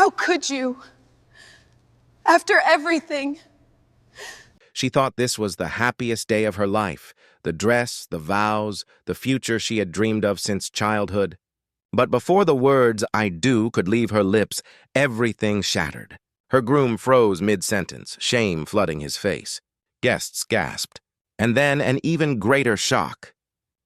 How could you? After everything. She thought this was the happiest day of her life, the dress, the vows, the future she had dreamed of since childhood. But before the words "I do" could leave her lips, everything shattered. Her groom froze mid-sentence, shame flooding his face. Guests gasped. And then an even greater shock.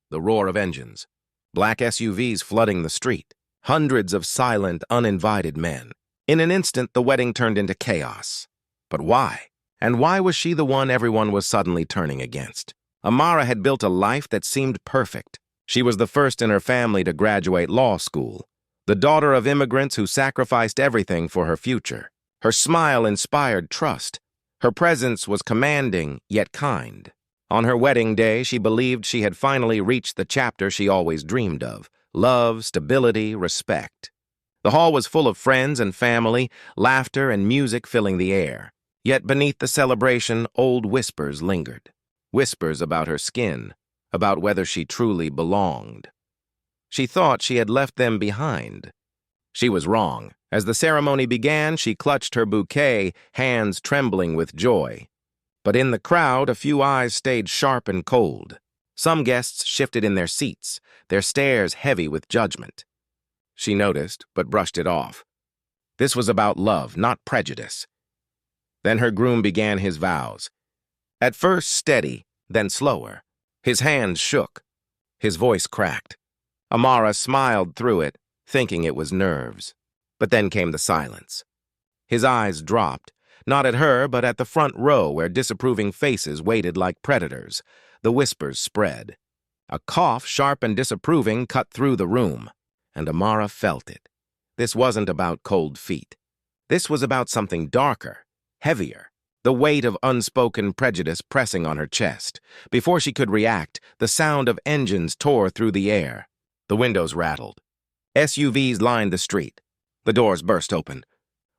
The roar of engines. Black SUVs flooding the street. Hundreds of silent, uninvited men. In an instant, the wedding turned into chaos. But why? And why was she the one everyone was suddenly turning against? Amara had built a life that seemed perfect. She was the first in her family to graduate law school, the daughter of immigrants who sacrificed everything for her future. Her smile inspired trust. Her presence was commanding, yet kind. On her wedding day, she believed she had finally reached the chapter she always dreamed of: love, stability, respect. The hall was full of friends and family, laughter and music filling the air. Yet beneath the celebration, old whispers lingered. Whispers about her skin, about whether she truly belonged. She thought she had left them behind. She was wrong. As the ceremony began, she clutched her bouquet, hands trembling with joy. But in the crowd, a few eyes stayed sharp and cold. Some guests shifted in their seats, their stares heavy with judgment. She noticed, but brushed it off. This was about love, not prejudice. Then her groom began his vows. At first steady, then slower. His hands shook. His voice cracked. Amara smiled through it, thinking it was nerves. But then came the silence. His eyes dropped, not at her, but at the front row where disapproving faces waited like predators. The whispers spread. A cough, sharp and disapproving, cut through the room, and Amara felt it. This wasn't about cold feet. This was about something darker, heavier, the weight of unspoken prejudice pressing on her chest. Before she could react, the sound of engines tore through the air. The windows rattled. SUVs lined the street. The doors burst open.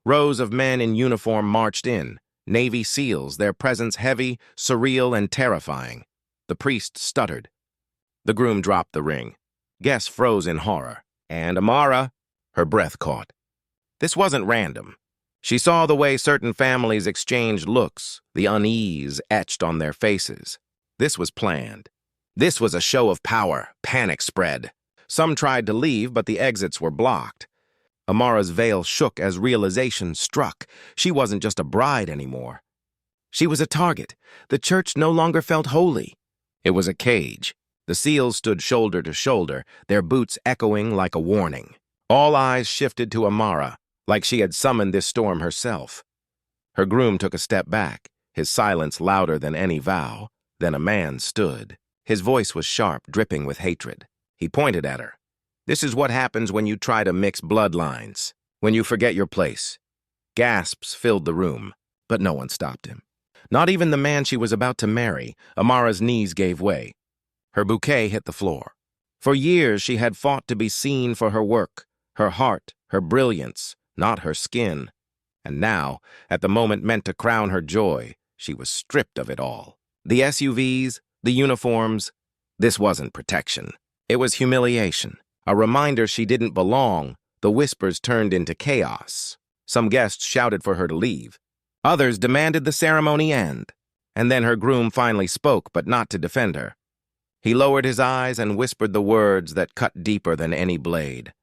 Rows of men in uniform marched in, Navy SEALs, their presence heavy, surreal, and terrifying. The priest stuttered. The groom dropped the ring. Guests froze in horror. And Amara, her breath caught. This wasn't random. She saw the way certain families exchanged looks, the unease etched on their faces. This was planned. This was a show of power. Panic spread. Some tried to leave, but the exits were blocked. Amara's veil shook as realization struck. She wasn't just a bride anymore. She was a target. The church no longer felt holy. It was a cage. The SEALs stood shoulder to shoulder, their boots echoing like a warning. All eyes shifted to Amara, like she had summoned this storm herself. Her groom took a step back, his silence louder than any vow. Then a man stood. His voice was sharp, dripping with hatred. He pointed at her. This is what happens when you try to mix bloodlines, when you forget your place. Gasps filled the room, but no one stopped him. Not even the man she was about to marry. Amara's knees gave way. Her bouquet hit the floor. For years she had fought to be seen for her work, her heart, her brilliance, not her skin. And now, at the moment meant to crown her joy, she was stripped of it all. The SUVs, the uniforms, this wasn't protection. It was humiliation. A reminder she didn't belong. The whispers turned into chaos. Some guests shouted for her to leave. Others demanded the ceremony end. And then her groom finally spoke, but not to defend her. He lowered his eyes and whispered the words that cut deeper than any blade.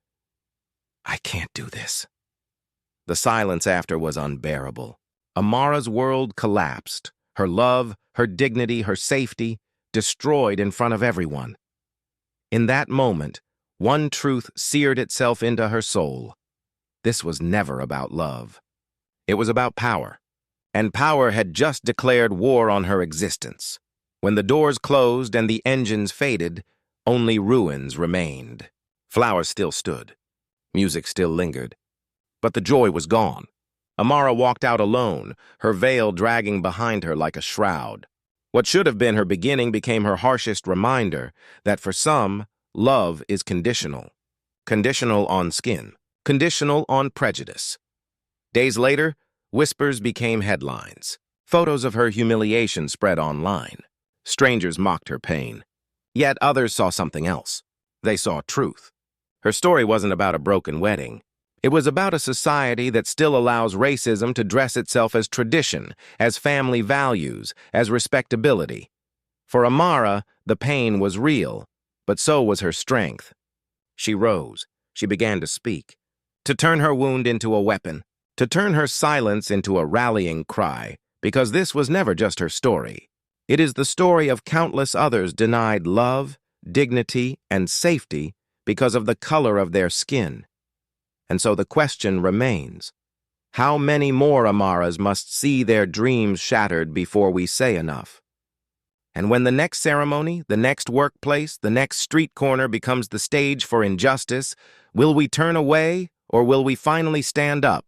I can't do this. The silence after was unbearable. Amara's world collapsed. Her love, her dignity, her safety, destroyed in front of everyone. In that moment, one truth seared itself into her soul. This was never about love. It was about power. And power had just declared war on her existence. When the doors closed and the engines faded, only ruins remained. Flowers still stood. Music still lingered. But the joy was gone. Amara walked out alone, her veil dragging behind her like a shroud. What should have been her beginning became her harshest reminder that for some, love is conditional. Conditional on skin. Conditional on prejudice. Days later, whispers became headlines. Photos of her humiliation spread online. Strangers mocked her pain. Yet others saw something else. They saw truth. Her story wasn't about a broken wedding. It was about a society that still allows racism to dress itself as tradition, as family values, as respectability. For Amara, the pain was real, but so was her strength. She rose. She began to speak. To turn her wound into a weapon. To turn her silence into a rallying cry, because this was never just her story. It is the story of countless others denied love, dignity, and safety because of the color of their skin. And so the question remains, how many more Amaras must see their dreams shattered before we say enough? And when the next ceremony, the next workplace, the next street corner becomes the stage for injustice, will we turn away or will we finally stand up?